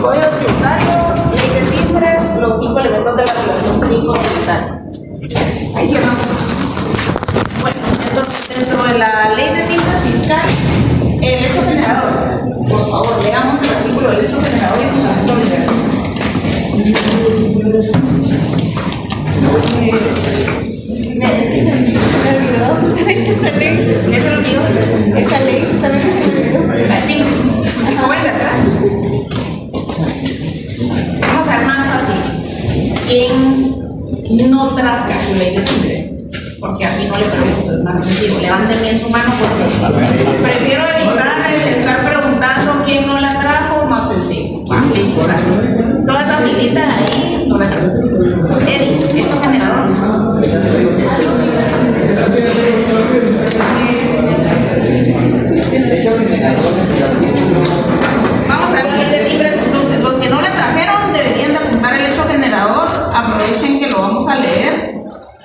Código tributario, ley de timbres, los 5 elementos de la relación jurídico-tributaria. Ahí cerramos. Bueno, entonces, dentro de la ley de timbres fiscal, el hecho generador. Por favor, leamos el artículo del hecho generador y fundamento legal. Me olvidó. Esa ley también se olvidó. La timbres. ¿Cómo es de atrás? Vamos a ver más fácil. ¿Quién no trabaja su ley de timbres? Porque así no le pregunto, es más sencillo. Levanten bien su mano porque prefiero evitar el estar preguntando quién no la trajo, más sencillo. Listo. Toda esa filita ahí, no la trajo. Eric, ¿esto generador? Vamos a ver la ley de timbres. Entonces, los que no la trajeron deberían de apuntar el hecho generador. Aprovechen que lo vamos a leer.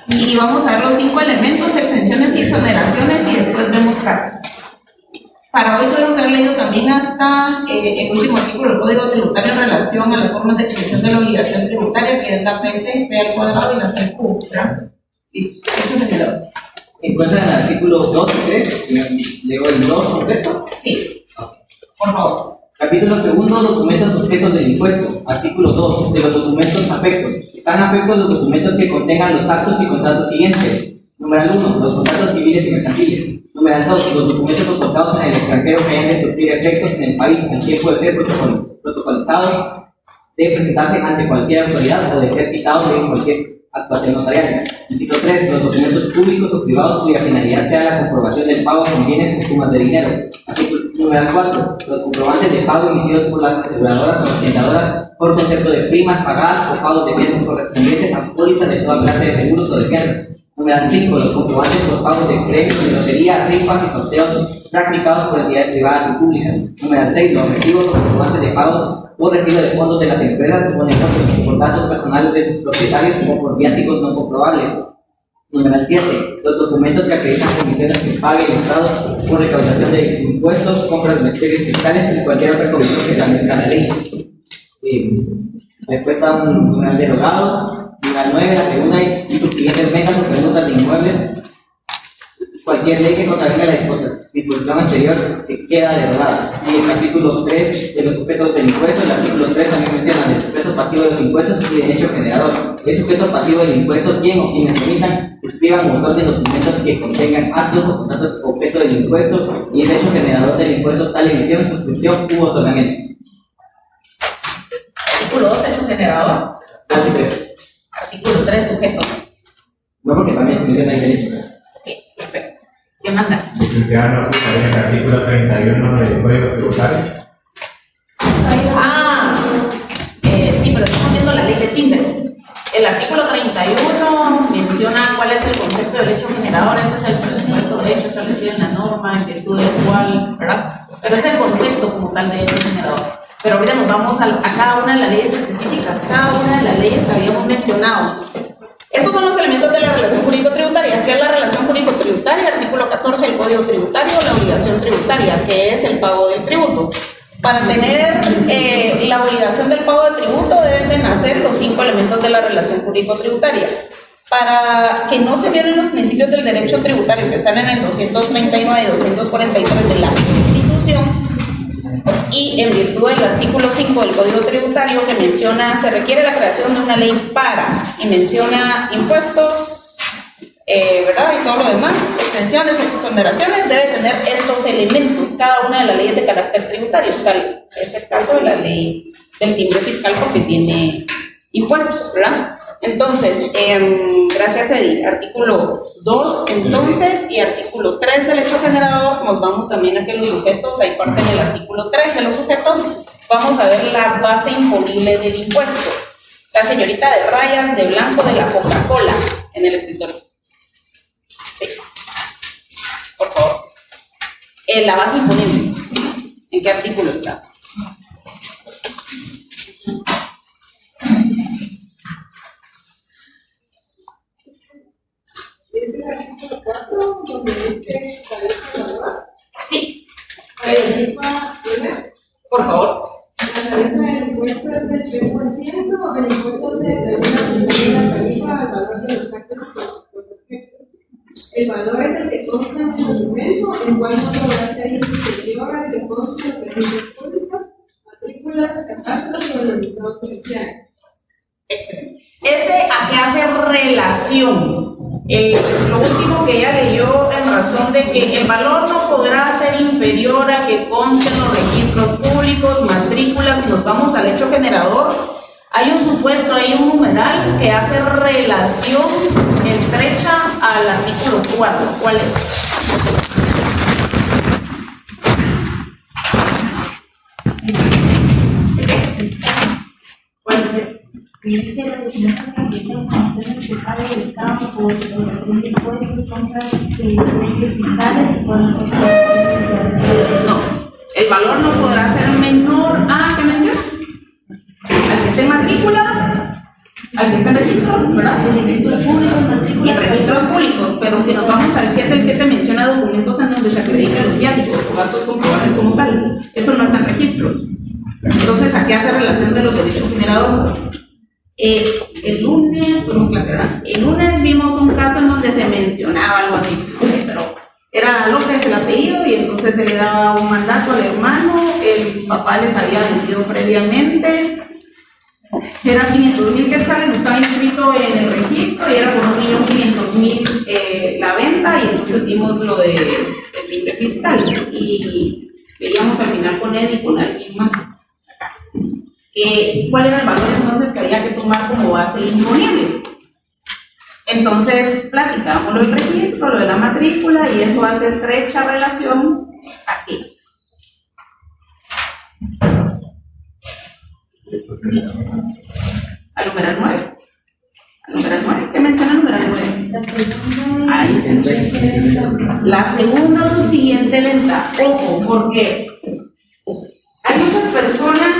Y vamos a ver los 5 elementos, exenciones y exoneraciones, y después vemos casos. Para hoy tuvieron que haber leído también hasta el último artículo del Código Tributario en relación a las formas de exención de la obligación tributaria, que es la PC, P al cuadrado y la CQ, ¿verdad? Listo, hecho generador. ¿Se encuentra en el artículo 2 y 3? ¿Leo el 2 completo? Sí. Por favor. Capítulo 2, documentos sujetos del impuesto. Artículo 2, de los documentos afectos. Están afectos los documentos que contengan los actos y contratos siguientes. Numeral 1, los contratos civiles y mercantiles. Numeral 2, los documentos otorgados en el extranjero que hayan de surtir efectos en el país en quien puede ser protocolizados, de presentarse ante cualquier autoridad o de ser citados en cualquier actuación notarial. Inciso 3, los documentos públicos o privados cuya finalidad sea la comprobación del pago con bienes o sumas de dinero. Numeral 4, los comprobantes de pago emitidos por las aseguradoras o arrendadoras por concepto de primas pagadas o pagos de bienes correspondientes a pólizas de toda clase de seguros o de guerra. Numeral 5, los comprobantes por pagos de premios de lotería, rifas y sorteos practicados por entidades privadas y públicas. Numeral 6, los recibos o comprobantes de pago o retiro de fondos de las empresas o negocios por gastos personales de sus propietarios o por viáticos no comprobables. Número 7. Los documentos que acreditan comisiones que pague el Estado por recaudación de impuestos, compras de misterios fiscales y cualquier otra comisión que establezca la ley. Después está un numeral derogado. Número 9. La segunda y sus siguientes ventas o preguntas de inmuebles. Cualquier ley que contravenga la disposición anterior que queda derogada. Y el artículo 3 de los sujetos del impuesto, el artículo 3 también menciona el sujeto pasivo de los impuestos y el hecho generador. El sujeto pasivo del impuesto, quien o quienes emitan, suscriban un montón de documentos que contengan actos o contratos objeto del impuesto y el hecho generador del impuesto, tal emisión, suscripción u otorgamiento. Artículo 2, hecho generador. 2 y 3. Artículo 3, sujetos. No, porque también se menciona ahí derechos. Perfecto. ¿Qué manda? Licenciado, ¿no se el artículo 31 del Código Tributario? Sí, pero estamos viendo la ley de timbres. El artículo 31 menciona cuál es el concepto del hecho generador. Ese es el presupuesto de hecho establecido en la norma, en virtud del cual, ¿verdad? Pero es el concepto como tal de hecho generador. Pero ahorita nos vamos a cada una de las leyes específicas. Cada una de las leyes habíamos mencionado. Estos son los elementos de la relación jurídico-tributaria. ¿Qué es la relación jurídico-tributaria? Artículo 14 del Código Tributario, la obligación tributaria, que es el pago del tributo. Para tener la obligación del pago del tributo deben de nacer los 5 elementos de la relación jurídico-tributaria. Para que no se violen los principios del derecho tributario que están en el 239 y 243 de la Constitución, y en virtud del artículo 5 del Código Tributario que menciona, se requiere la creación de una ley para, y menciona impuestos, ¿verdad? Y todo lo demás, exenciones, exoneraciones, debe tener estos elementos, cada una de las leyes de carácter tributario. Tal es el caso de la ley del timbre fiscal porque tiene impuestos, ¿verdad? Entonces, gracias Edith, artículo 2 entonces y artículo 3 del hecho generador, nos vamos también a que los sujetos, ahí parte en el artículo 3 de los sujetos, vamos a ver la base imponible del impuesto. La señorita de rayas de blanco de la Coca-Cola en el escritorio. Sí. Por favor. La base imponible, ¿en qué artículo está? ¿Es el artículo 4 donde dice Sí. Por favor. La tarifa del impuesto es del 3%, el impuesto se determina en la tarifa al valor de los actos y los efectos. El valor es el que consta en el documento, el cual no podrá ser superior al que consta en los registros públicos, matrículas, catastros o los listados oficiales. Excelente. Ese a qué hace relación. Lo último que ella leyó en razón de que el valor no podrá ser inferior al que conste en los registros públicos, matrículas. Si nos vamos al hecho generador, hay un supuesto, hay un numeral que hace relación estrecha al artículo 4. ¿Cuál es? ¿Cuál es? Dice la documentación que tiene funciones que paga el Estado por obligación de impuestos, compras de derechos fiscales y por las No, el valor no podrá ser menor a, ¿qué menciona? Al que esté en matrícula, al que esté en registros, ¿verdad? registros públicos, Y matrículas. registros públicos, pero si nos vamos al 7, el 7 menciona documentos en donde se acreditan los viáticos o gastos comprobables como tal. Eso no está en registros. Entonces, ¿a qué hace relación de los derechos generadores? El lunes, ¿cómo clase era? El lunes vimos un caso en donde se mencionaba algo así, pero era López el apellido y entonces se le daba un mandato al hermano, el papá les había vendido previamente, era 500,000 quetzales, estaba inscrito en el registro y era por 1.500.000 la venta y entonces vimos lo del libre fiscal y veíamos al final con Ed y con alguien más. ¿Cuál era el valor entonces que había que tomar como base imponible? Entonces, platicamos lo del registro, lo de la matrícula, y eso hace estrecha relación aquí. Al numeral 9. Al numeral 9. ¿Qué menciona el numeral 9? Ahí se la segunda subsiguiente venta. Ojo, porque hay muchas personas.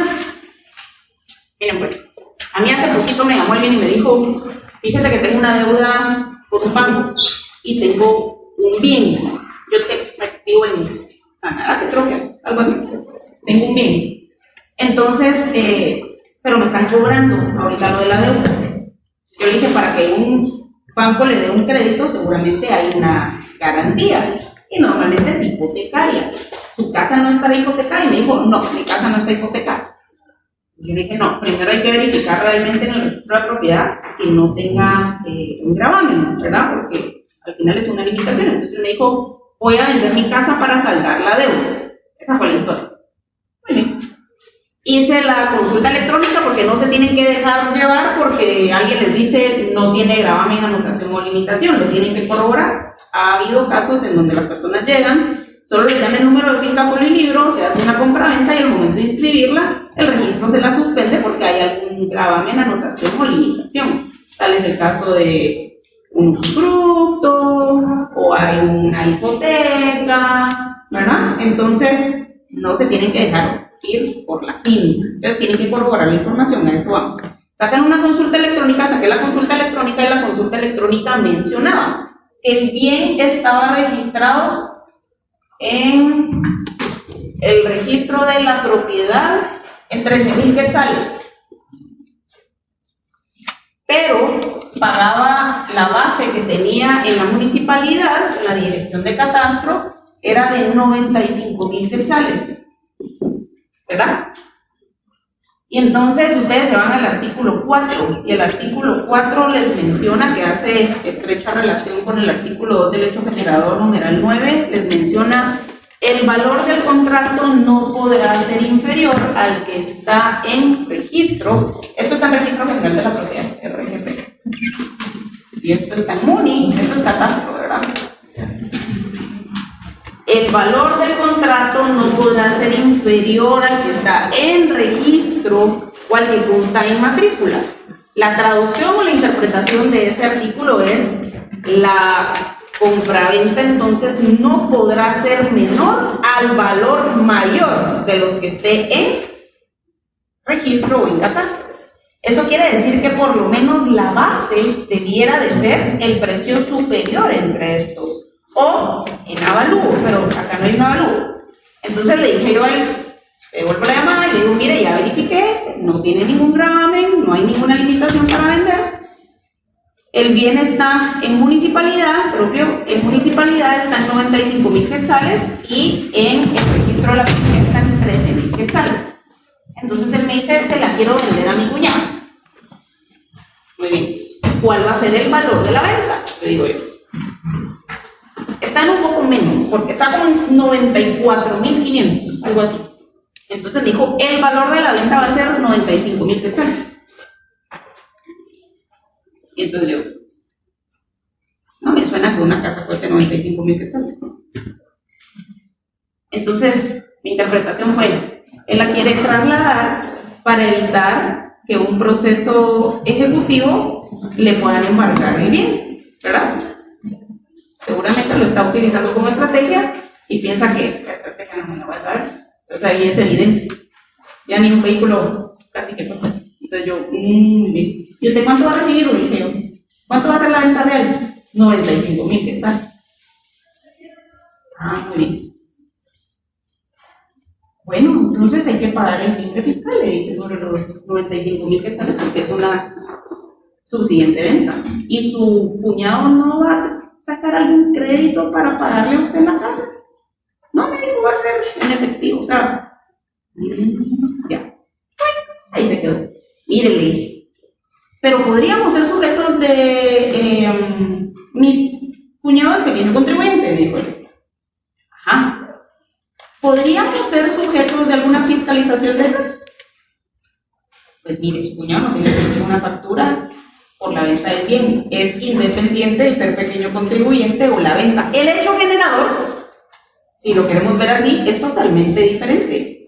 Miren pues, a mí hace poquito me llamó alguien y me dijo, fíjese que tengo una deuda por un banco y tengo un bien. Yo me activo en Sanarate, creo que algo así. Tengo un bien. Entonces, pero me están cobrando ahorita lo de la deuda. Yo le dije, para que un banco le dé un crédito, seguramente hay una garantía. Y normalmente es hipotecaria. Su casa no está hipotecada. Y me dijo, no, mi casa no está hipotecada. Yo le dije, no, primero hay que verificar realmente en el registro de propiedad que no tenga un gravamen, ¿verdad? Porque al final es una limitación. Entonces me dijo, voy a vender mi casa para saldar la deuda. Esa fue la historia. Muy bien. Hice la consulta electrónica porque no se tienen que dejar llevar porque alguien les dice no tiene gravamen, anotación o limitación, lo tienen que corroborar. Ha habido casos en donde las personas llegan, solo les dan el número de finca, folio y libro, se hace una compraventa y al momento de inscribirla, el registro se la suspende porque hay algún gravamen, anotación o limitación. Tal es el caso de un usufructo o hay una hipoteca, ¿verdad? Entonces, no se tienen que dejar ir por la finca. Entonces, tienen que corroborar la información, a eso vamos. Sacan una consulta electrónica, saqué la consulta electrónica y la consulta electrónica mencionaba que el bien estaba registrado en el registro de la propiedad en 13,000 quetzales, pero pagaba la base que tenía en la municipalidad, la dirección de catastro, era de 95,000 quetzales, ¿verdad? Y entonces ustedes se van al artículo 4, y el artículo 4 les menciona que hace estrecha relación con el artículo 2 del hecho generador numeral 9, les menciona el valor del contrato no podrá ser inferior al que está en registro. Esto está en registro general de la propiedad, RGP. Y esto está en MUNI, esto es catastro, ¿verdad? El valor del contrato no podrá ser inferior al que está en registro o al que consta en matrícula. La traducción o la interpretación de ese artículo es la compraventa entonces no podrá ser menor al valor mayor de los que esté en registro o en catastro. Eso quiere decir que por lo menos la base debiera de ser el precio superior entre estos o en avalúo, pero acá no hay un avalúo. Entonces le dije yo a él, le devuelvo la llamada y le digo, mire, ya verifiqué, no tiene ningún gravamen, no hay ninguna limitación para vender. El bien está en municipalidad, en municipalidad está en 95,000 quetzales y en el registro de la propiedad está en 13,000 quetzales. Entonces él me dice, se la quiero vender a mi cuñado. Muy bien. ¿Cuál va a ser el valor de la venta? Te digo yo. Está en un poco menos, porque está como en 94,500, algo así. Entonces me dijo, el valor de la venta va a ser 95,000 quetzales. Y entonces yo, no me suena que una casa cueste 95,000 quetzales. Entonces, mi interpretación fue, él la quiere trasladar para evitar que un proceso ejecutivo le puedan embargar el bien, ¿verdad? Seguramente lo está utilizando como estrategia y piensa que la estrategia no me la va a saber. O sea, ahí es evidente. Ya ni un vehículo casi que cuesta eso. Entonces yo, bien. ¿Y usted cuánto va a recibir? Dije yo. ¿Cuánto va a ser la venta real? 95,000 quetzales. Muy bien. Bueno, entonces hay que pagar el timbre fiscal, le dije, sobre los 95,000 quetzales, porque es una subsiguiente venta. ¿Y su cuñado no va a sacar algún crédito para pagarle a usted la casa? No, me dijo, va a ser en efectivo, o sea, ya. Bueno, ahí se quedó. Mire, le dije, pero podríamos ser sujetos de mi cuñado es pequeño contribuyente, me dijo él. Ajá. ¿Podríamos ser sujetos de alguna fiscalización de eso? Pues mire, su cuñado no tiene que hacer una factura por la venta del bien. Es independiente de ser pequeño contribuyente o la venta. El hecho generador, si lo queremos ver así, es totalmente diferente.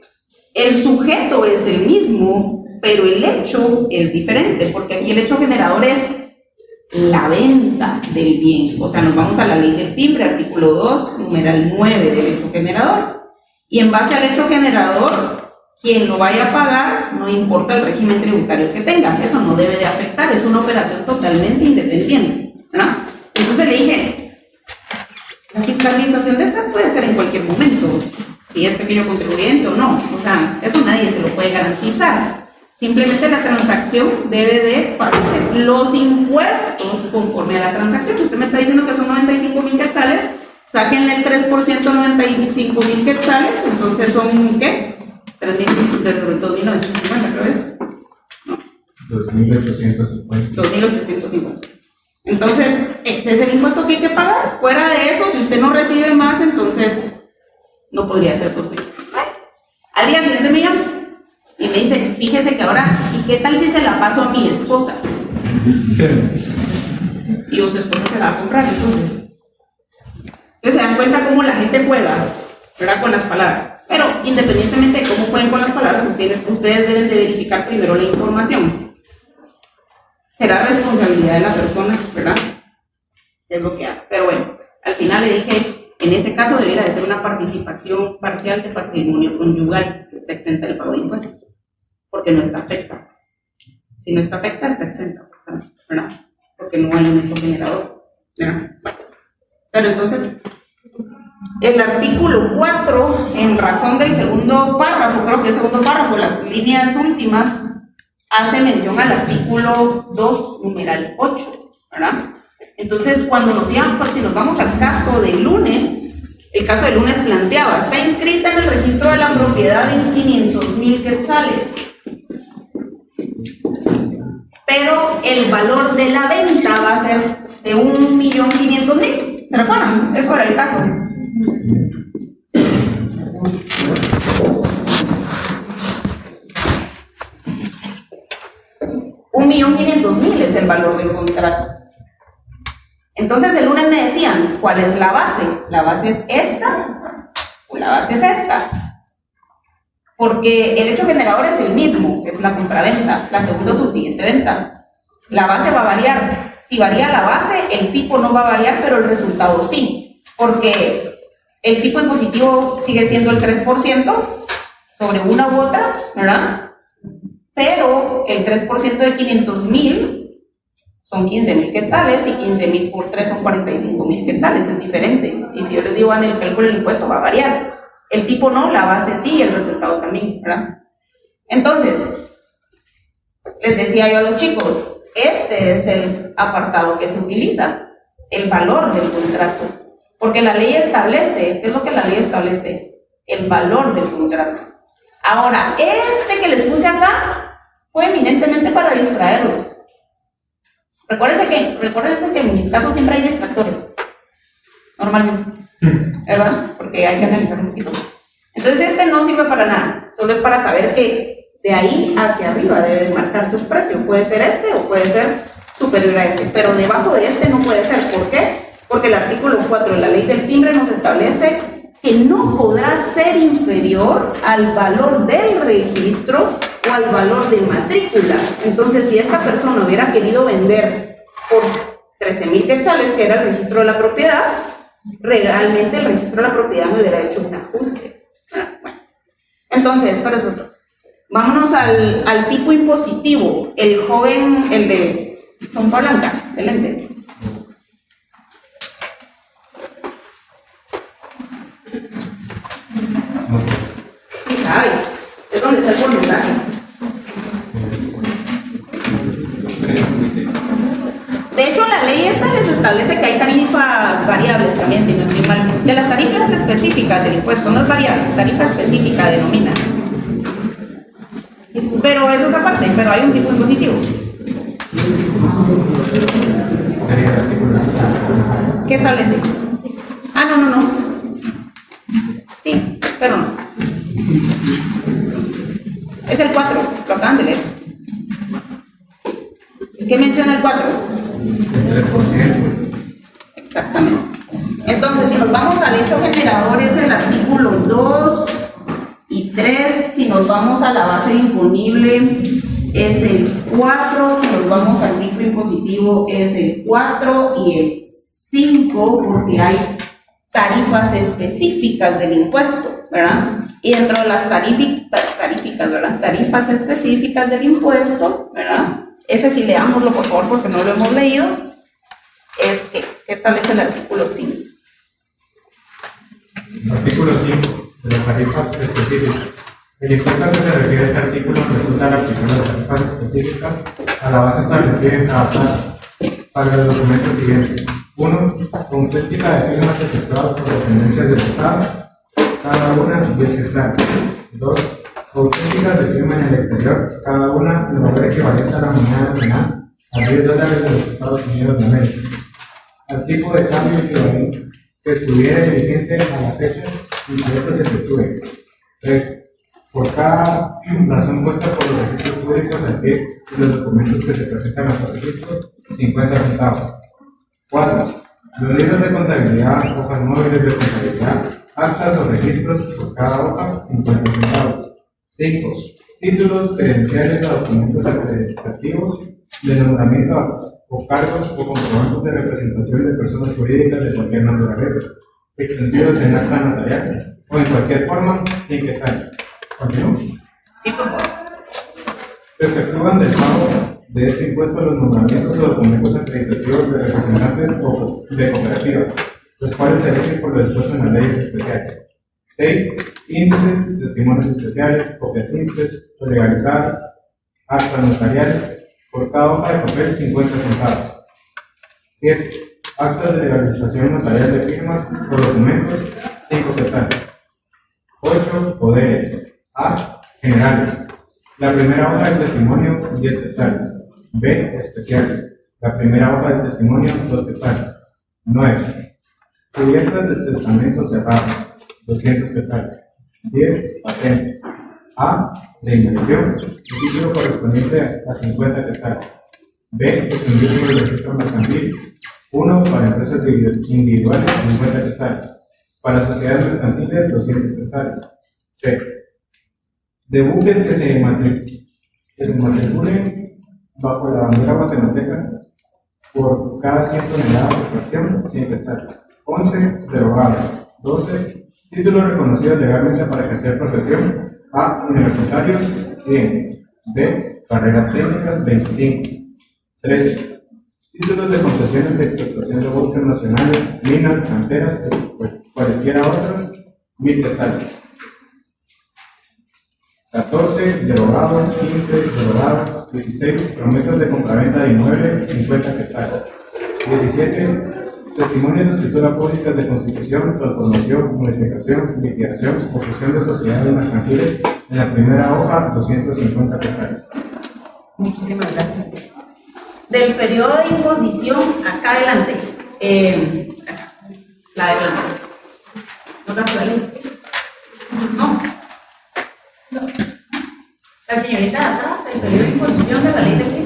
El sujeto es el mismo, pero el hecho es diferente, porque aquí el hecho generador es la venta del bien. O sea, nos vamos a la ley del timbre, artículo 2, numeral 9 del hecho generador. Y en base al hecho generador, quien lo vaya a pagar, no importa el régimen tributario que tenga, eso no debe de afectar, es una operación totalmente independiente, ¿verdad? Entonces le dije, la fiscalización de esa puede ser en cualquier momento, si es pequeño contribuyente o no, o sea, eso nadie se lo puede garantizar. Simplemente la transacción debe de pagar los impuestos conforme a la transacción. Usted me está diciendo que son 95,000 quetzales, sáquenle el 3% 95,000 quetzales, entonces son, ¿qué? 2.950, creo que 2.850. 2.850. Entonces, ese es el impuesto que hay que pagar. Fuera de eso, si usted no recibe más, entonces no podría ser sospechoso. Al día siguiente me llama y me dice, fíjese que ahora, ¿y qué tal si se la paso a mi esposa? Y su esposa se la va a comprar, entonces. Entonces se dan cuenta cómo la gente juega, ¿verdad? Con las palabras. Pero independientemente de cómo jueguen con las palabras, ustedes deben de verificar primero la información. Será responsabilidad de la persona, ¿verdad? Es lo que haga. Pero bueno, al final le dije, en ese caso debiera de ser una participación parcial de patrimonio conyugal, que está exenta del pago de impuestos, porque no está afecta. Si no está afecta, está exenta, ¿verdad? Porque no hay un hecho generador, ¿verdad? Bueno. Pero entonces, el artículo 4, en razón del segundo párrafo, creo que el segundo párrafo, las líneas últimas, hace mención al artículo 2, numeral 8, ¿verdad? Entonces, cuando si nos vamos al caso del lunes, el caso del lunes planteaba, está inscrita en el registro de la propiedad en 500,000 quetzales, pero el valor de la venta va a ser de 1.500.000. ¿Se recuerdan? Eso era el caso. $1.500.000 es el valor del contrato. Entonces el lunes me decían, ¿cuál es la base? ¿La base es esta o la base es esta? Porque el hecho generador es el mismo, es la compraventa, la segunda subsiguiente venta. La base va a variar. Si varía la base, el tipo no va a variar, pero el resultado sí. Porque el tipo impositivo sigue siendo el 3% sobre una u otra, ¿verdad? Pero el 3% de 500,000 son 15,000 quetzales y 15,000 por 3 son 45,000 quetzales, es diferente. Y si yo les digo en el cálculo del impuesto va a variar. El tipo no, la base sí, el resultado también, ¿verdad? Entonces, Les decía yo a los chicos, este es el apartado que se utiliza, el valor del contrato. Porque la ley establece, ¿qué es lo que la ley establece? El valor del contrato. Ahora, este que les puse acá fue eminentemente para distraerlos. Recuérdense que en mis casos siempre hay distractores, normalmente, ¿verdad? Porque hay que analizar un poquito más. Entonces este no sirve para nada, solo es para saber que de ahí hacia arriba debe marcarse un precio. Puede ser este o puede ser superior a ese, pero debajo de este no puede ser. ¿Por qué? Porque el artículo 4 de la ley del timbre nos establece que no podrá ser inferior al valor del registro o al valor de matrícula. Entonces, si esta persona hubiera querido vender por 13,000 quetzales, que era el registro de la propiedad, realmente el registro de la propiedad me hubiera hecho un ajuste. Bueno, entonces, para nosotros, vámonos al tipo impositivo. El joven, el de chompa blanca, de lentes. Sí, sabe, es donde está el porcentaje. De hecho, la ley esta les establece que hay tarifas variables también, si no estoy mal. De las tarifas específicas del impuesto, no es variable, tarifa específica denomina. Pero eso es aparte, pero hay un tipo impositivo. ¿Qué establece? Ah, no. Sí, pero no. Es el 4, lo acaban de leer. ¿Qué menciona el 4? El 3%. Exactamente. Entonces, si nos vamos al hecho generador, es el artículo 2 y 3. Si nos vamos a la base imponible, es el 4. Si nos vamos al tipo impositivo, es el 4 y el 5, porque hay tarifas específicas del impuesto, ¿verdad? Y dentro de las tarifas específicas del impuesto, ¿verdad? Ese sí leámoslo, por favor, porque no lo hemos leído. Es que establece el artículo 5. Artículo 5 de las tarifas específicas. El impuesto al que se refiere este artículo resulta de la aplicación de las tarifas específicas a la base establecida en cada plazo para los documentos siguientes. 1. Auténtica de firmas efectuadas por dependencias del Estado, cada una 10 quetzales. 2. Auténticas de firma en el exterior, cada una de valor equivalente a la moneda nacional a $10 de los Estados Unidos de América. Al tipo de cambio equivalente que estuviera vigente a la fecha en que esto se efectúe. 3. Por cada razón puesta por los registros públicos al pie de los documentos que se presentan a los registros, 50 centavos. 4. Los libros de contabilidad, hojas móviles de contabilidad, actas o registros por cada hoja, 50 centavos. 5. Títulos, credenciales o documentos acreditativos de nombramiento o cargos o comprobantes de representación de personas jurídicas de cualquier naturaleza, extendidos en acta notarial o en cualquier forma, 100 quetzales. ¿Continúo? Sí, por favor. Se efectúan del pago de este impuesto los nombramientos o documentos acreditativos de representantes o de cooperativas, los cuales se eligen por lo dispuesto en las leyes especiales. 6. Índices, testimonios especiales, copias simples o legalizadas, actas notariales, por cada hoja de papel 50 centavos. 7. Actas de legalización notarial de firmas o documentos, 5 quetzales. 8. Poderes. A. Generales. La primera hoja del testimonio, 10 quetzales. B. Especiales. La primera hoja del testimonio, 2 quetzales. 9. Cubiertas del testamento cerrado, 200 quetzales. 10. Patentes. A. De invención, el título correspondiente a 50 quetzales. B. Extendido por el registro mercantil. 1. Para empresas individuales, 50 quetzales. Para sociedades mercantiles, 200 quetzales. C. De buques que se matriculen bajo la bandera guatemalteca por cada 100 toneladas de fracción, 100 quetzales. 11. Derogado. 12. Títulos reconocidos legalmente para ejercer profesión. A. Universitarios, 100. B. Carreras técnicas, 25. 13. Títulos de concesiones de explotación de bosques nacionales, minas, canteras, cualesquiera otras, 1000 quetzales. 14, derogado. 15, derogado. 16, promesas de compraventa de inmueble, 50 quetzales. 17, testimonio de escritura pública de constitución, transformación, modificación, liquidación o fusión de sociedades mercantiles en la primera hoja, 250 quetzales. Muchísimas gracias. Del periodo de imposición, acá adelante. Acá. La adelante. ¿No está por ahí? No. La señorita de atrás, el periodo de imposición de la ley de qué?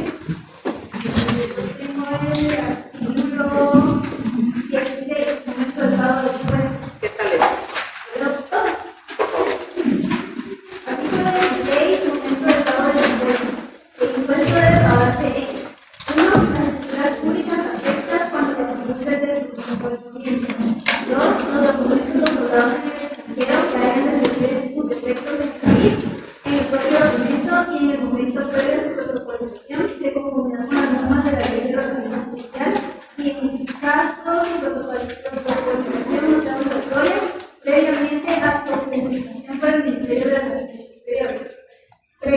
Tengo el artículo 16, momento del pago de impuestos. ¿Qué tal es? Artículo 16, momento del pago de impuestos. El impuesto debe pagarse en 1. Las escrituras públicas afectas cuando se produce el descompuestamiento. 2. Los documentos otorgados en el extranjero que hayan de recibir sus efectos en el país, en el propio documento y en el momento previo a su protocolización, de conformidad con las normas de la ley de organización judicial, y en este caso, su protocolización no sea obligatoria, previamente a su autenticación por el Ministerio de Relaciones Exteriores. 3.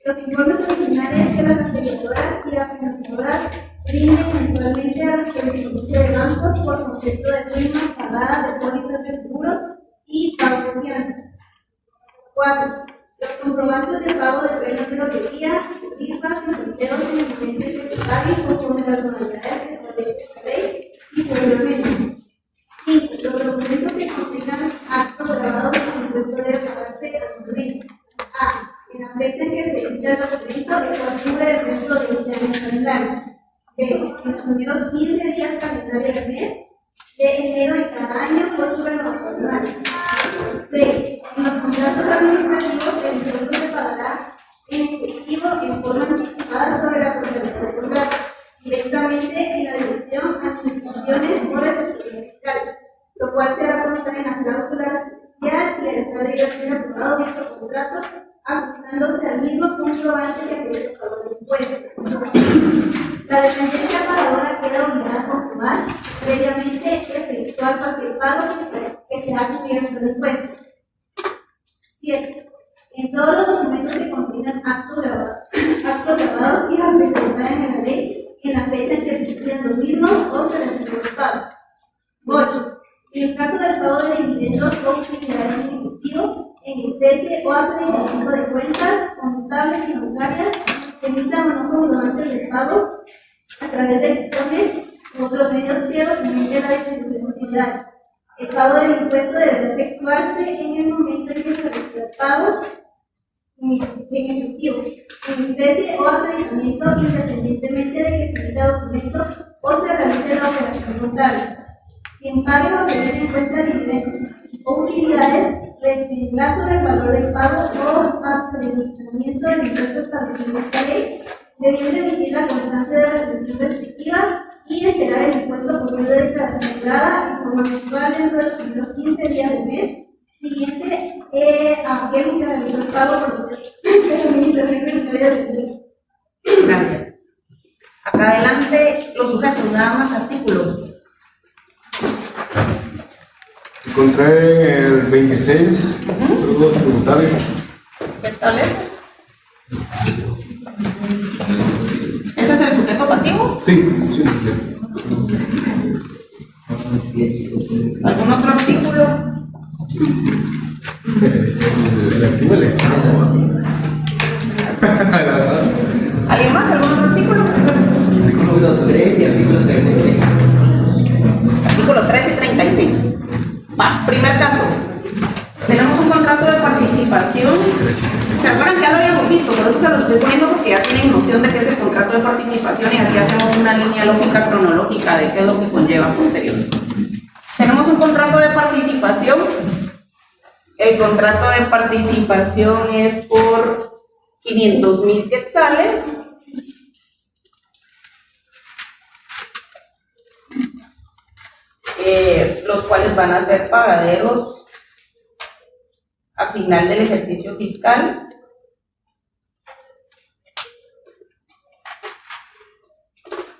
Los informes originales que las aseguradoras y las financiadoras brinden mensualmente a las correspondencias de bancos por concepto de primas pagadas de pólizas de seguros y pago de fianzas. 4. Los comprobantes de pago de premios de lotería, rifas y sorteos en el momento en que se paguen conforme a las modalidades que establece esta ley y su reglamento. 5. Los documentos que contengan actos grabados en el impuesto debe pagarse anualmente. A. En la fecha en que se emita el documento, el costumbre del resto de ese año calendario. B. En los primeros 15 días calendarios del mes de enero de cada año por su renovación anual. 6. En los contratos administrativos, el impuesto se pagará en efectivo en forma anticipada sobre la totalidad del contrato, directamente en la dirección administraciones o receptores fiscales, lo cual será constar en la cláusula especial y el estado de haber aprobado dicho contrato, ajustándose al mismo comprobante que había tocado el impuesto. La dependencia pagadora queda obligada a comprobar previamente efectuar cualquier pago que sea cubierto por el impuesto. 7. En todos los documentos que contengan actos grabados y las que se declaren en la ley, en la fecha en que se estudian los mismos o se reciben los pagos. 8. En el caso del pago de dividendos o utilidades en efectivo, en especie o acreditamiento de cuentas contables y bancarias, se emitan o no comprobantes de pago a través de cupones u otros medios que documenten la distribución de utilidades. El pago del impuesto debe efectuarse en el momento en que se reciba el pago en efectivo, en especie o acreditamiento, independientemente de que se emita documento o se realice la operación contable. Quien pague o tener en cuenta dividendos o utilidades retendrá sobre el valor del pago o acreditamiento del impuesto establecido en esta ley, debiendo emitir la constancia de la retención respectiva y entregar el impuesto por medio de declaración jurada en forma mensual dentro de los primeros 15 días del mes siguiente a aquel que realizó el pago por el Ministerio de Ley. Gracias. Acá adelante, los sujetos, nada más artículos. Encontré el 26, tributos tributarios. ¿Qué establece? ¿Ese es el sujeto pasivo? Sí, sí, sí. ¿Algún otro artículo? El activo del Estado. ¿Alguien más? ¿Algún otro artículo? Artículo 3 y artículo 36. Artículo 3 y 36. Va, primer caso. Tenemos un contrato de participación. ¿Se acuerdan que ya lo habíamos visto? Por eso se lo estoy poniendo porque ya tienen noción de qué es el contrato de participación y así hacemos una línea lógica cronológica de qué es lo que conlleva posterior. Tenemos un contrato de participación. El contrato de participación es por 500,000 quetzales. Los cuales van a ser pagaderos a final del ejercicio fiscal.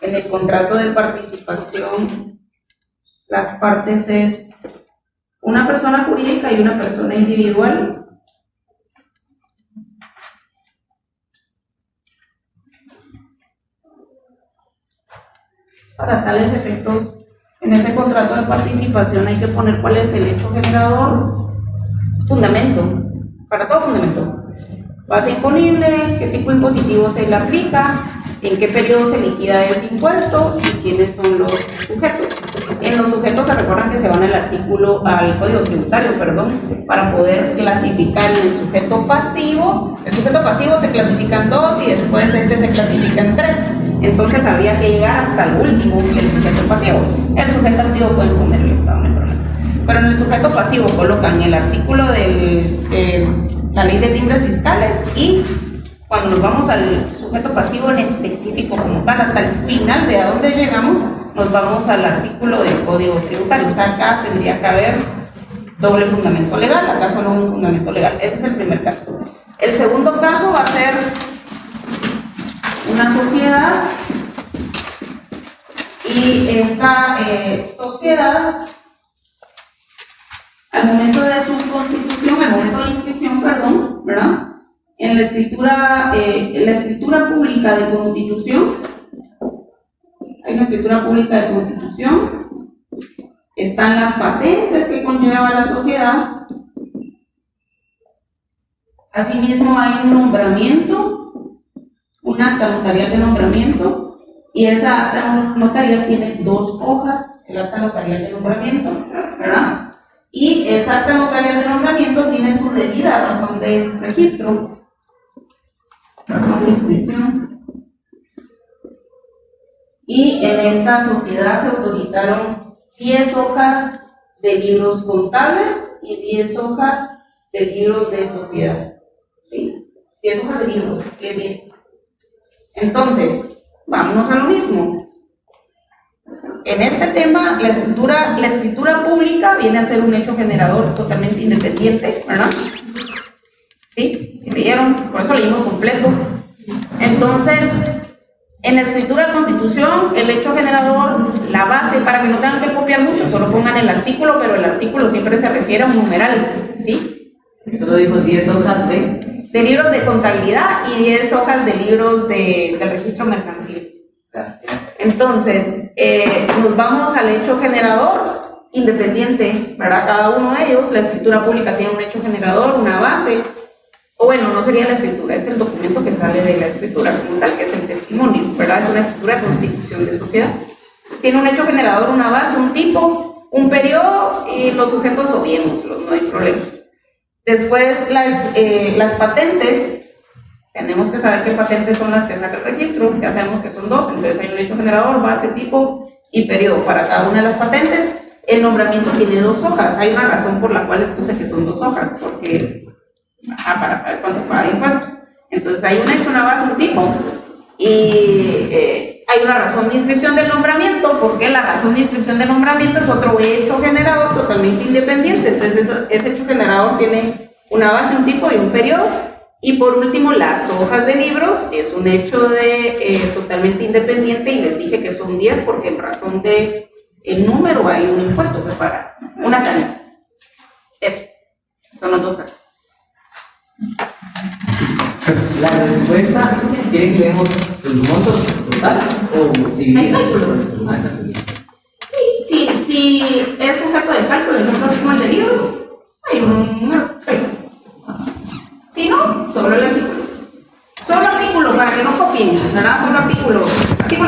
En el contrato de participación, las partes es una persona jurídica y una persona individual. para tales efectos, en ese contrato de participación hay que poner cuál es el hecho generador, fundamento, para todo fundamento. Base imponible, qué tipo impositivo se le aplica, en qué periodo se liquida ese impuesto y quiénes son los sujetos. En los sujetos se recuerdan que se van al código tributario, para poder clasificar el sujeto pasivo. El sujeto pasivo se clasifica en 2 y después se clasifica en 3. Entonces habría que llegar hasta el último, el sujeto pasivo. El sujeto activo pueden poner el estado, no hay problema. Pero en el sujeto pasivo colocan el artículo de la ley de timbres fiscales y cuando nos vamos al sujeto pasivo en específico como tal, hasta el final de a dónde llegamos, nos vamos al artículo del Código Tributario. O sea, acá tendría que haber doble fundamento legal, acá solo un fundamento legal. Ese es el primer caso. El segundo caso va a ser una sociedad y esta sociedad, al momento de su constitución, al momento de la inscripción, ¿verdad? En la escritura pública de constitución, hay una escritura pública de constitución, están las patentes que conlleva la sociedad, asimismo hay un nombramiento, un acta notarial de nombramiento, y esa acta notarial tiene 2 hojas, el acta notarial de nombramiento, ¿verdad? Y esa acta notarial de nombramiento tiene su debida razón de registro, razón de inscripción. Y en esta sociedad se autorizaron 10 hojas de libros contables y 10 hojas de libros de sociedad. ¿Sí? 10 hojas de libros, ¿qué 10? Entonces, vámonos a lo mismo. En este tema, la escritura pública viene a ser un hecho generador totalmente independiente, ¿verdad? ¿Sí? ¿Sí leyeron? Por eso leímos completo. Entonces, en la escritura de constitución, el hecho generador, la base, para que no tengan que copiar mucho, solo pongan el artículo, pero el artículo siempre se refiere a un numeral, ¿sí? Solo dijo 10 hojas de libros de contabilidad y 10 hojas de libros del registro mercantil. Entonces, nos vamos al hecho generador independiente, ¿verdad? Cada uno de ellos, la escritura pública tiene un hecho generador, una base, o bueno, no sería la escritura, es el documento que sale de la escritura como tal, que es el testimonio, ¿verdad? Es una escritura de constitución de sociedad. Tiene un hecho generador, una base, un tipo, un periodo y los sujetos obviémoslos, no hay problema. Después, las patentes. Tenemos que saber qué patentes son las que saca el registro, ya sabemos que son 2, entonces hay un hecho generador, base, tipo y periodo para cada una de las patentes. El nombramiento tiene 2 hojas, hay una razón por la cual les puse que son 2 hojas, porque para saber cuánto paga de impuesto. Entonces hay un hecho, una base, un tipo, y hay una razón de inscripción del nombramiento, porque la razón de inscripción del nombramiento es otro hecho generador totalmente independiente. Entonces ese hecho generador tiene una base, un tipo y un periodo. Y por último, las hojas de libros es un hecho totalmente independiente y les dije que son 10 porque en razón de el número hay un impuesto que paga, una canasta. Eso, son los 2 casos. la respuesta. ¿Quieren que leemos los montos total o Hay cálculos. Sí, es sujeto de cálculo, ejemplo como el de libros, hay un número. Si no, solo el artículo. Solo artículo, para que no copien, ¿verdad? Solo artículo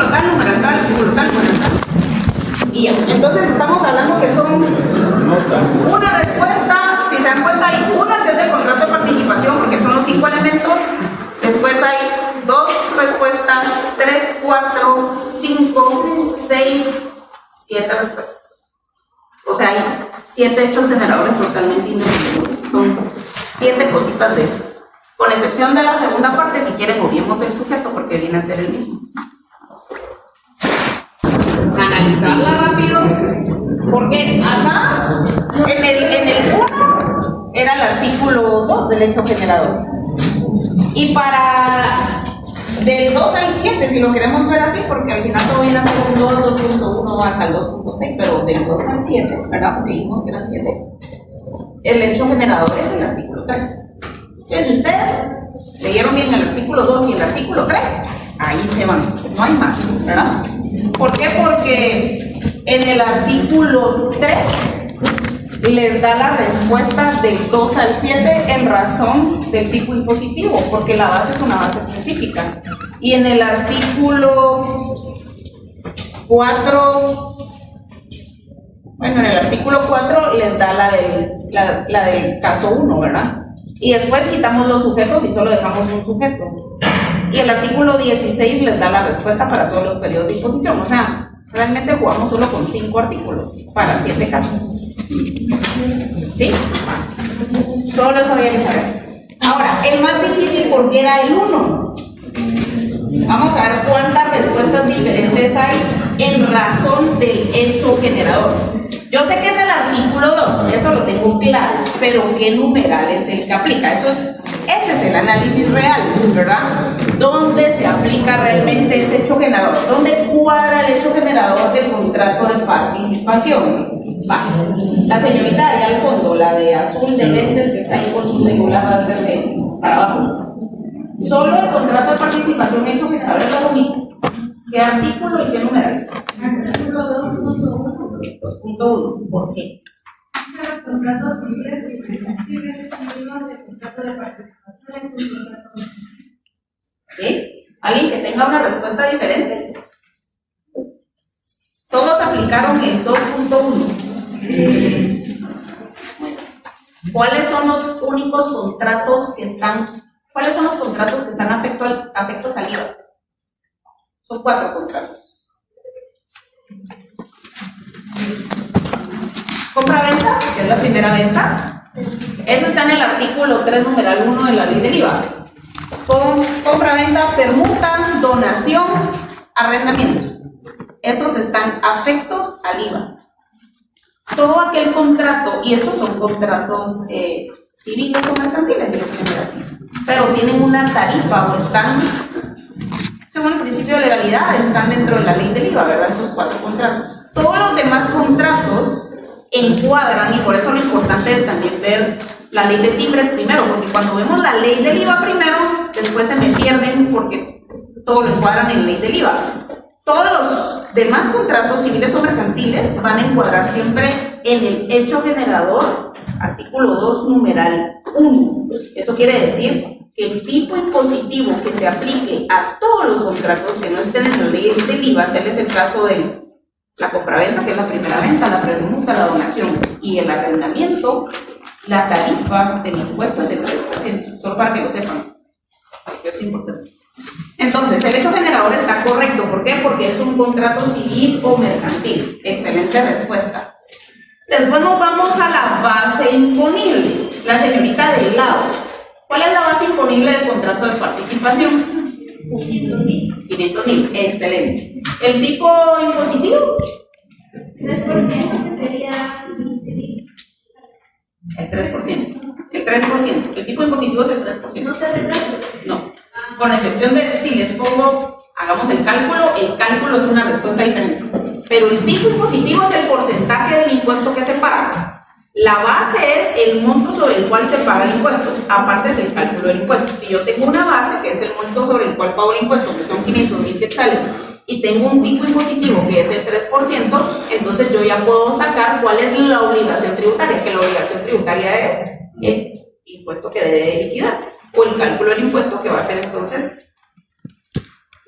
tal, número tal, artículo tal, número tal. Y ya. Entonces estamos hablando que son una respuesta, si se dan cuenta, hay una que es del contrato de participación, porque son los 5 elementos. Después hay 2 respuestas, 3, 4, 5, 6, 7 respuestas. O sea, hay 7 hechos generadores totalmente independientes. Son 7 cositas de estas. Con excepción de la segunda parte, si quieren, obviemos el sujeto porque viene a ser el mismo. Analizarla rápido, porque acá, en el 1, era el artículo 2 del hecho generador. Y para del 2 al 7, si lo queremos ver así, porque al final todo viene a ser un 2, 2.1 hasta el 2.6, pero del 2 al 7, ¿verdad? Porque dijimos que eran 7. El hecho generador es el artículo 3. Entonces, si ustedes leyeron bien el artículo 2 y el artículo 3, ahí se van, no hay más, ¿verdad? ¿Por qué? Porque en el artículo 3 les da la respuesta del 2 al 7 en razón del tipo impositivo, porque la base es una base específica. Y en el artículo 4, bueno, en el artículo 4 les da la del caso 1, ¿verdad? Y después quitamos los sujetos y solo dejamos un sujeto. Y el artículo 16 les da la respuesta para todos los periodos de imposición. O sea, realmente jugamos solo con 5 artículos para 7 casos. ¿Sí? Solo eso había que saber. Ahora, el más difícil porque era el 1. Vamos a ver cuántas respuestas diferentes hay en razón del hecho generador. Yo sé que es el artículo 2, eso lo tengo claro, pero ¿qué numeral es el que aplica? Ese es el análisis real, ¿verdad? ¿Dónde se aplica realmente ese hecho generador? ¿Dónde cuadra el hecho generador del contrato de participación? Va. La señorita de allá al fondo, la de azul de lentes que está ahí con su celular, va a ser de para abajo. Solo el contrato de participación hecho generador es lo único. ¿Qué artículo y qué numeral? Artículo 2.1. 2.1. ¿Por qué? Los contratos civiles y mercantiles distinguimos del contrato de participación en su contrato. ¿Qué? ¿Alguien que tenga una respuesta diferente? Todos aplicaron el 2.1. ¿Cuáles son los únicos contratos que están? ¿Cuáles son los contratos que están afectos al IVA? Son 4 contratos. Compra-venta, que es la primera venta. Eso está en el artículo 3, numeral 1 de la ley del IVA. Compra-venta, permuta, donación, arrendamiento. Esos están afectos al IVA. Todo aquel contrato, y estos son contratos civiles o mercantiles, si lo quieren ver así, pero tienen una tarifa o están, según el principio de legalidad, están dentro de la ley del IVA, ¿verdad? Estos 4 contratos. Todos los demás contratos encuadran, y por eso lo importante es también ver la ley de timbres primero, porque cuando vemos la ley del IVA primero, después se me pierden porque todo lo encuadran en la ley del IVA. Todos los demás contratos civiles o mercantiles van a encuadrar siempre en el hecho generador, artículo 2, numeral 1. Eso quiere decir que el tipo impositivo que se aplique a todos los contratos que no estén en la ley del IVA, tal es el caso de la compraventa, que es la primera venta, la permuta, la donación y el arrendamiento, la tarifa del impuesto es el 3%, solo para que lo sepan, porque es importante. Entonces, el hecho generador está correcto. ¿Por qué? Porque es un contrato civil o mercantil. Excelente respuesta. Después nos vamos a la base imponible. La señorita del lado. ¿Cuál es la base imponible del contrato de participación? 500.000. 500.000. Excelente. ¿El tipo impositivo? 3% que sería 15.000. El 3%. El 3%. El tipo impositivo es el 3%. No se hace caso. No. Con excepción de si les pongo, hagamos el cálculo es una respuesta diferente. Pero el tipo impositivo es el porcentaje del impuesto que se paga. La base es el monto sobre el cual se paga el impuesto. Aparte es el cálculo del impuesto. Si yo tengo una base, que es el monto sobre el cual pago el impuesto, que son 500.000 quetzales, y tengo un tipo impositivo que es el 3%, entonces yo ya puedo sacar cuál es la obligación tributaria, que la obligación tributaria es el impuesto que debe liquidarse, o el cálculo del impuesto que va a ser entonces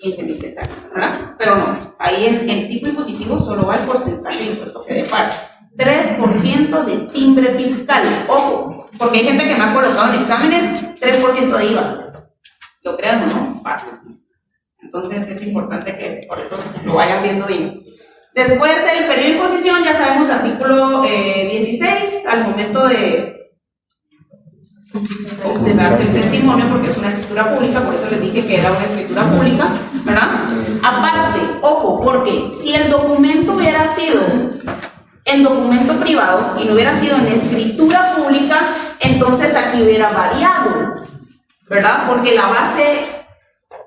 15.000 quetzales, ¿verdad? Pero no, ahí en el tipo impositivo solo va el porcentaje del impuesto que debe pagar. 3% de timbre fiscal, ojo, porque hay gente que me ha colocado en exámenes 3% de IVA. Lo crean o no, fácil. Entonces es importante que por eso lo vayan viendo bien. Después del periodo de imposición, ya sabemos artículo 16, al momento de darse el testimonio, porque es una escritura pública, por eso les dije que era una escritura pública, ¿verdad? Aparte, ojo, porque si el documento hubiera sido en documento privado y no hubiera sido en escritura pública, entonces aquí hubiera variado, ¿verdad? Porque la base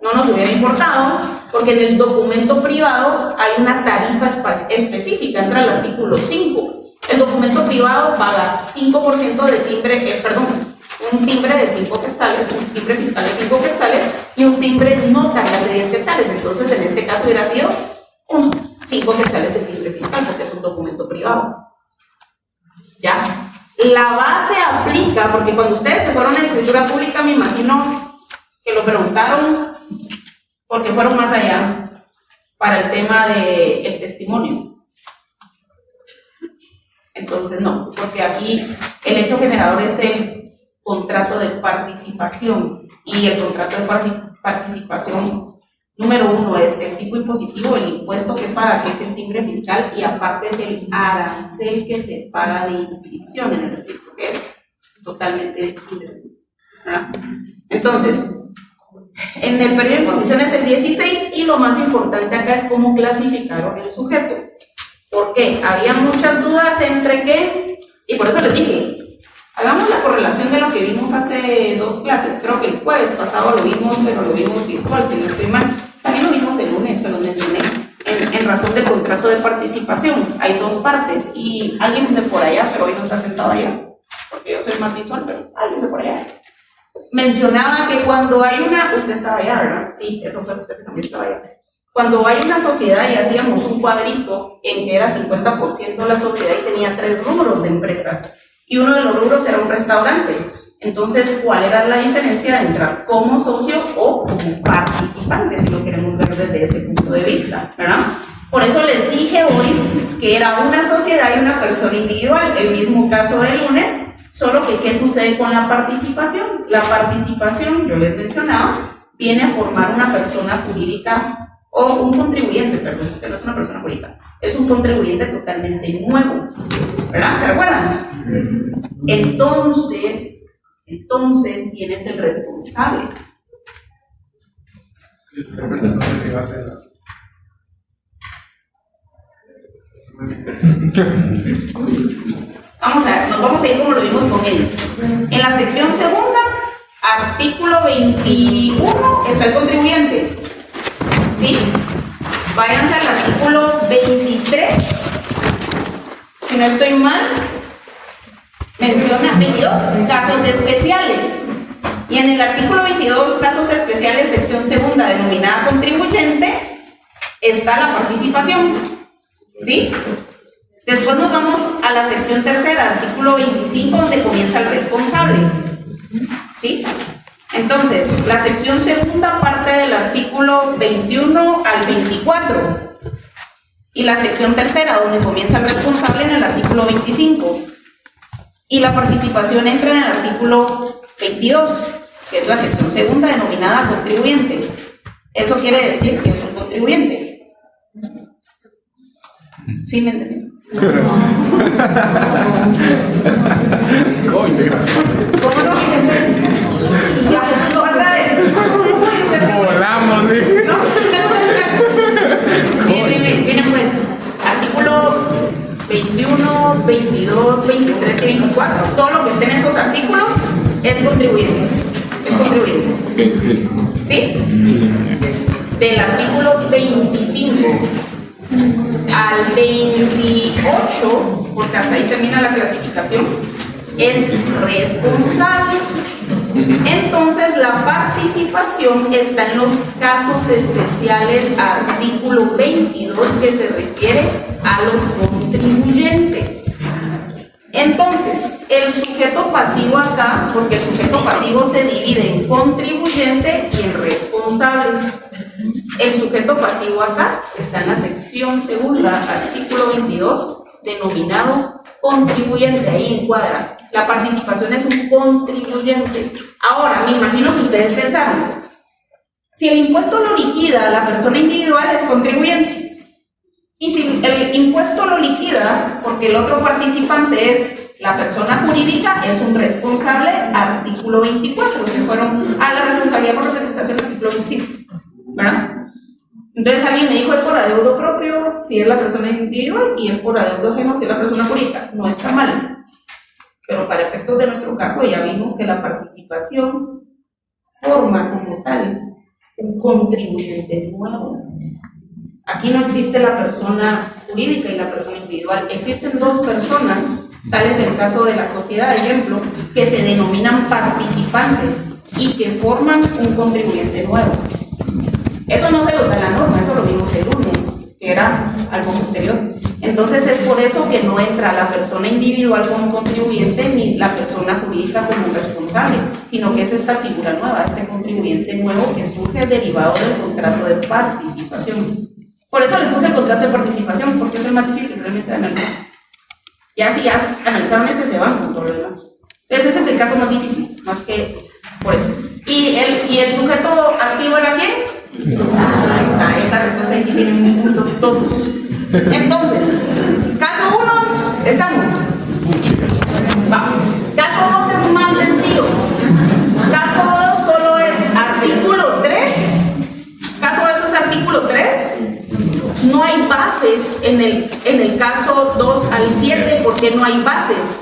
no nos hubiera importado, porque en el documento privado hay una tarifa específica, entra el artículo 5. El documento privado paga 5% de timbre, un timbre de 5 quetzales, un timbre fiscal de 5 quetzales y un timbre notarial de 10 quetzales. Entonces, en este caso hubiera sido 1. sin cosechales de timbre fiscal, porque es un documento privado. ¿Ya? La base aplica, porque cuando ustedes se fueron a escritura pública, me imagino que lo preguntaron porque fueron más allá para el tema del testimonio. Entonces, no, porque aquí el hecho generador es el contrato de participación, y el contrato de participación número 1 es el tipo impositivo, el impuesto que paga, que es el timbre fiscal, y aparte es el arancel que se paga de inscripción en el registro, que es totalmente distinto. Entonces, en el periodo de imposición es el 16, y lo más importante acá es cómo clasificaron el sujeto. ¿Por qué? Había muchas dudas entre qué, y por eso les dije, hagamos la correlación de lo que vimos hace 2 clases. Creo que el jueves pasado lo vimos, pero lo vimos virtual, si no estoy mal. También lo vimos el lunes, se los mencioné, en razón del contrato de participación. Hay 2 partes, y alguien de por allá, pero hoy no está sentado allá, porque yo soy más visual, pero alguien de por allá, mencionaba que cuando hay una, usted estaba allá, ¿verdad? Sí, eso fue, usted también estaba allá. Cuando hay una sociedad y hacíamos un cuadrito en que era 50% la sociedad y tenía 3 rubros de empresas, y uno de los rubros era un restaurante. Entonces, ¿cuál era la diferencia de entrar como socio o como participante, si lo queremos ver desde ese punto de vista, ¿verdad? Por eso les dije hoy que era una sociedad y una persona individual, el mismo caso del lunes, solo que ¿qué sucede con la participación? La participación, yo les mencionaba, viene a formar una persona jurídica o un contribuyente, perdón, que no es una persona jurídica, es un contribuyente totalmente nuevo, ¿verdad? ¿Se recuerdan? Entonces, ¿quién es el responsable? El representante legal de la... Vamos a ver, nos vamos a ir como lo vimos con él. En la sección segunda, artículo 21, está el contribuyente. ¿Sí? Váyanse al artículo 23. Si no estoy mal, menciona 22 casos especiales. Y en el artículo 22, casos especiales, sección segunda, denominada contribuyente, está la participación. ¿Sí? Después nos vamos a la sección tercera, artículo 25, donde comienza el responsable. ¿Sí? Entonces, la sección segunda parte del artículo 21 al 24. Y la sección tercera, donde comienza el responsable, en el artículo 25. Y la participación entra en el artículo 22, que es la sección segunda denominada contribuyente. Eso quiere decir que es un contribuyente. ¿Sí me entienden? ¿Cómo no? Ya, otra vez. Volamos, dije. ¿No? Miren pues, artículo 21, 22, 23 y 24. Todo lo que esté en esos artículos es contribuyente. Es contribuyente. ¿Sí? Del artículo 25 al 28, porque hasta ahí termina la clasificación, es responsable. Entonces la participación está en los casos especiales, artículo 22, que se refiere a los contribuyentes. Entonces, el sujeto pasivo acá, porque el sujeto pasivo se divide en contribuyente y en responsable. El sujeto pasivo acá está en la sección segunda, artículo 22, denominado contribuyente, ahí encuadra. La participación es un contribuyente. Ahora, me imagino que ustedes pensaron, si el impuesto lo liquida la persona individual, es contribuyente. Y si el impuesto lo liquida, porque el otro participante es la persona jurídica, es un responsable, artículo 24. Se fueron a la responsabilidad por representación, artículo 25. ¿Verdad? Entonces alguien me dijo, es por adeudo propio si es la persona individual y es por adeudo ajeno si es la persona jurídica. No está mal. Pero para efectos de nuestro caso ya vimos que la participación forma como tal un contribuyente nuevo. Aquí no existe la persona jurídica y la persona individual. Existen 2 personas, tal es el caso de la sociedad, ejemplo, que se denominan participantes y que forman un contribuyente nuevo. Eso no se lo da la norma, eso lo vimos el lunes, que que era algo posterior. Entonces es por eso que no entra la persona individual como contribuyente ni la persona jurídica como responsable, sino que es esta figura nueva, este contribuyente nuevo que surge derivado del contrato de participación. Por eso les puse el contrato de participación, porque es el más difícil realmente de analizar. Ya si ya analizaron ese, se van con todo lo demás. Entonces ese es el caso más difícil, más que por eso. ¿Y el sujeto activo era quién? Ahí está, esta respuesta ahí sí tiene un punto todos. Entonces, caso 1, estamos. Vamos. Caso 2 es más sencillo. Caso 2 solo es artículo 3. Caso 2 es artículo 3. No hay bases en el caso 2 al 7. ¿Por qué no hay bases?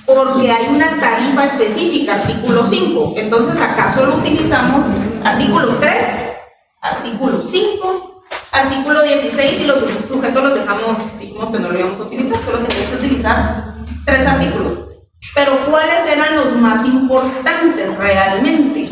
Porque hay una tarifa específica, artículo 5. Entonces acá solo utilizamos artículo 3, artículo 5, artículo 16 y los sujetos los dijimos que no lo íbamos a utilizar, solo teníamos que utilizar 3 artículos. Pero ¿cuáles eran los más importantes realmente?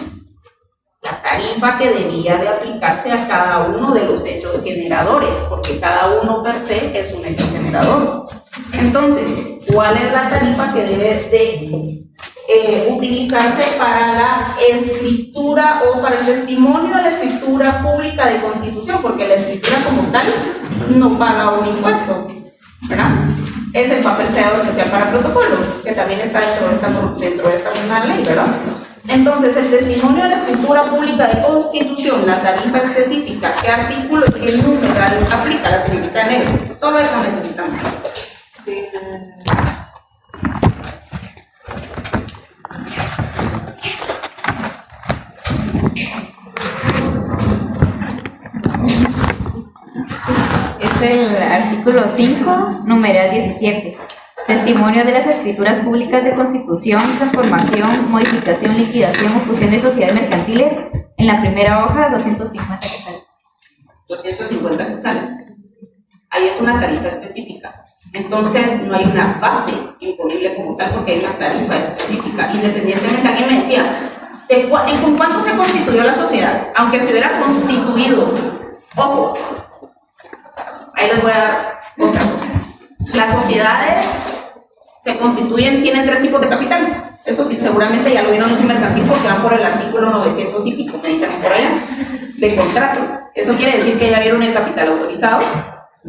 La tarifa que debía de aplicarse a cada uno de los hechos generadores, porque cada uno per se es un hecho generador. Entonces, ¿cuál es la tarifa que debe de utilizarse para la escritura o para el testimonio de la escritura pública de constitución? Porque la escritura como tal no paga un impuesto, ¿verdad? Es el papel sellado especial para protocolos, que también está dentro de esta misma ley, ¿verdad? Entonces, el testimonio de la escritura pública de constitución, la tarifa específica, qué artículo y qué numeral aplica, la señorita en negro. Solo eso necesitamos. Es el artículo 5, numeral 17. Testimonio de las escrituras públicas de constitución, transformación, modificación, liquidación o fusión de sociedades mercantiles. En la primera hoja, 250 quetzales. 250 quetzales. Ahí es una tarifa específica. Entonces, no hay una base imponible como tal, porque hay una tarifa específica. Independientemente, alguien me decía, ¿con cuánto se constituyó la sociedad? Aunque se hubiera constituido, ojo, ahí les voy a dar otra cosa. Las sociedades se constituyen, tienen 3 tipos de capitales. Eso sí, seguramente ya lo vieron los mercantiles porque van por el artículo 900 y pico, me dijeron por allá, de contratos. Eso quiere decir que ya vieron el capital autorizado,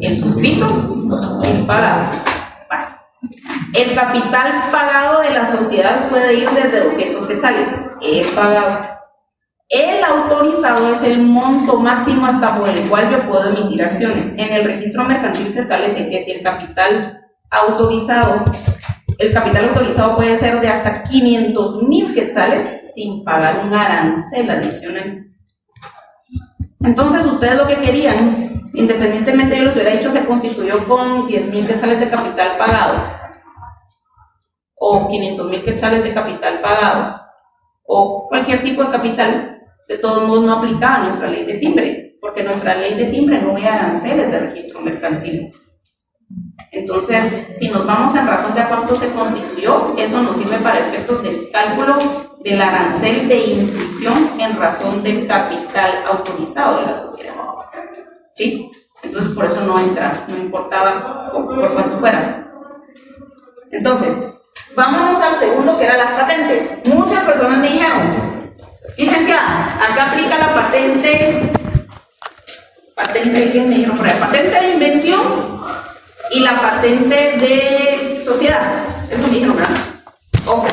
el suscrito, el pagado. Vale. El capital pagado de la sociedad puede ir desde 200 quetzales. El pagado. El autorizado es el monto máximo hasta por el cual yo puedo emitir acciones. En el registro mercantil se establece que si el capital autorizado puede ser de hasta 500,000 quetzales sin pagar un arancel adicional. Entonces, ustedes lo que querían, independientemente yo les hubiera dicho, se constituyó con 10,000 quetzales de capital pagado o 500,000 quetzales de capital pagado o cualquier tipo de capital. De todos modos no aplicaba nuestra ley de timbre, porque nuestra ley de timbre no ve aranceles de registro mercantil. Entonces, si nos vamos en razón de a cuánto se constituyó, eso nos sirve para efectos del cálculo del arancel de inscripción en razón del capital autorizado de la sociedad. ¿Sí? Entonces, por eso no importaba por cuánto fuera. Entonces, vámonos al segundo, que eran las patentes. Muchas personas me dijeron, licenciada, acá aplica la patente ¿qué me dijeron por ahí? Patente de invención y la patente de sociedad. Eso me dijeron, ¿verdad? Ojo,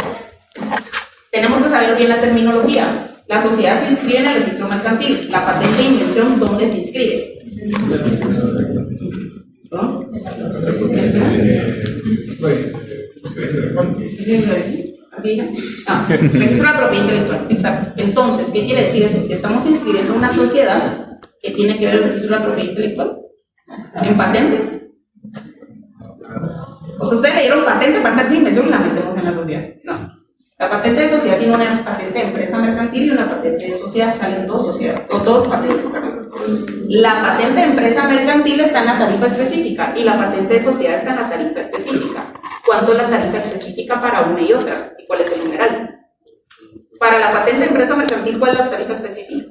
tenemos que saber bien la terminología. La sociedad se inscribe en el registro mercantil. La patente de invención, ¿dónde se inscribe? ¿No? ¿Así ya? Registro de la propiedad intelectual, exacto. Entonces, ¿qué quiere decir eso? Si estamos inscribiendo una sociedad, ¿qué tiene que ver el registro de la propiedad intelectual? ¿En patentes? O sea, ustedes le dieron patente de inversión y la metemos en la sociedad. No. La patente de sociedad tiene una patente de empresa mercantil y una patente de sociedad. Salen dos sociedades, o dos patentes, perdón. La patente de empresa mercantil está en la tarifa específica y la patente de sociedad está en la tarifa específica. ¿Cuánto es la tarifa específica para una y otra? ¿Y cuál es el numeral? Para la patente de empresa mercantil, ¿cuál es la tarifa específica?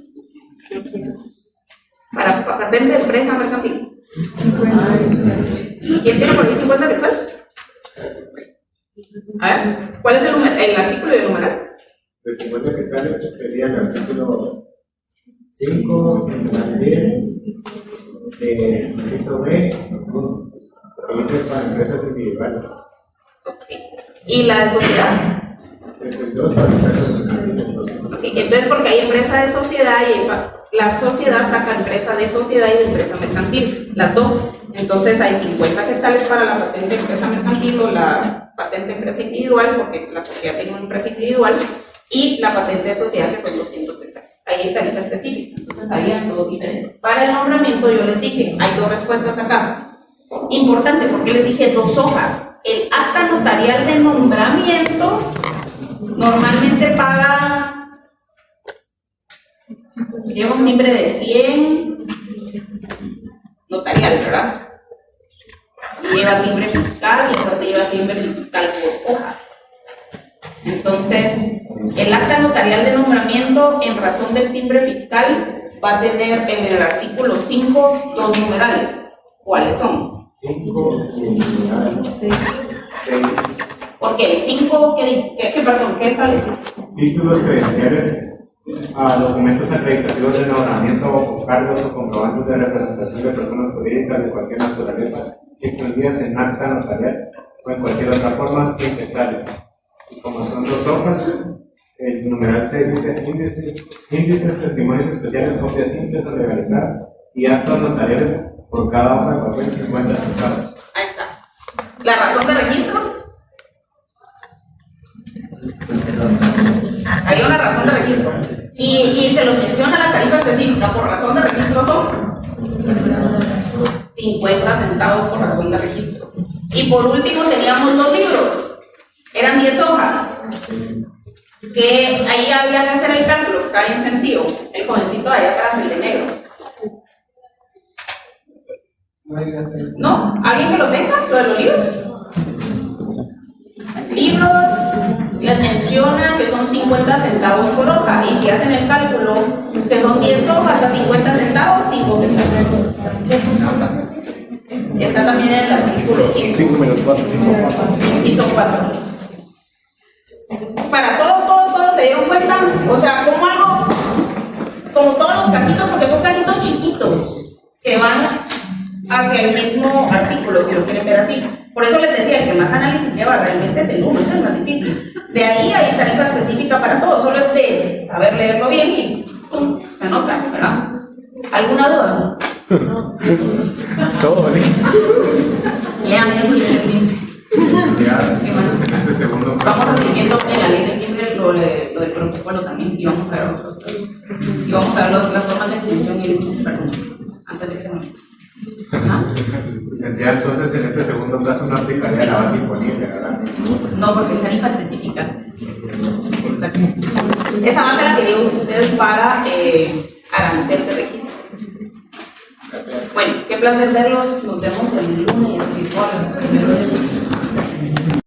Para la patente de empresa mercantil. ¿Quién tiene por ahí 50 quetzales? A ver, ¿cuál es el artículo y el numeral? De 50 quetzales sería el artículo 5, numeral 10, inciso B, que dice para empresas individuales. ¿Y la de sociedad? Es el 2 para empresas sociales. Entonces, porque hay empresa de sociedad y la sociedad saca empresa de sociedad y de empresa mercantil, las dos. Entonces, hay 50 quetzales para la patente de empresa mercantil o la patente de empresa individual, porque la sociedad tiene una empresa individual, y la patente de sociedad, que son 200 quetzales. Ahí hay tarifa específica. Entonces, habían todos diferentes. Para el nombramiento, yo les dije, hay dos respuestas acá. Importante, porque les dije 2 hojas. El acta notarial de nombramiento normalmente paga, lleva un timbre de 100 notarial, ¿verdad? Y lleva timbre fiscal y aparte lleva timbre fiscal por hoja. Entonces, el acta notarial de nombramiento en razón del timbre fiscal va a tener en el artículo 5 2 numerales. ¿Cuáles son? 5, numeral 6. Porque el 5, ¿qué dice? ¿Qué establece? Títulos credenciales a documentos acreditativos de nombramiento o cargos o comprobantes de representación de personas jurídicas de cualquier naturaleza incluidas en acta notarial o en cualquier otra forma 100 quetzales. Y como son 2 hojas, el numeral 6 dice índices, testimonios especiales, copias simples o legalizadas y actos notariales por cada hoja de papel 50 centavos. Ahí está. ¿La razón de registro? Hay una razón de registro. Y se los menciona la tarifa específica. Por razón de registro son 50 centavos por razón de registro. Y por último teníamos los libros. Eran 10 hojas. Que ahí había que hacer el cálculo, que está bien sencillo. El jovencito de allá atrás, el de negro. ¿No? ¿Alguien que lo tenga? ¿Lo de los libros? Libros les menciona que son 50 centavos por hoja. Y si hacen el cálculo, que son 10 hojas a 50 centavos, 5 centavos. Está también en el artículo 5. 5 menos 4, 5, 4. Inciso 4. Para todos se dieron cuenta, o sea, como algo, como todos los casitos, porque son casitos chiquitos que van hacia el mismo artículo, si lo quieren ver así. Por eso les decía, el que más análisis lleva realmente es el 1, es el más difícil. De ahí hay tarifa específica para todos, solo es de saber leerlo bien y ¡pum! Se anota, ¿verdad? ¿Alguna duda? Todo bien. Léame eso, léame. Ya, entonces en este segundo Vamos a seguir viendo en la ley de timbre lo del protocolo también y vamos a ver otros casos. Y vamos a ver las formas de extinción y límites, perdón, antes de que se me olvide. Ajá. licenciada, entonces en este segundo plazo no aplicaría la base imponible, ¿verdad? No, porque es tarifa específica. Exacto. Esa base la que digo ustedes para arancel de registro. Bueno, qué placer verlos. Nos vemos el lunes.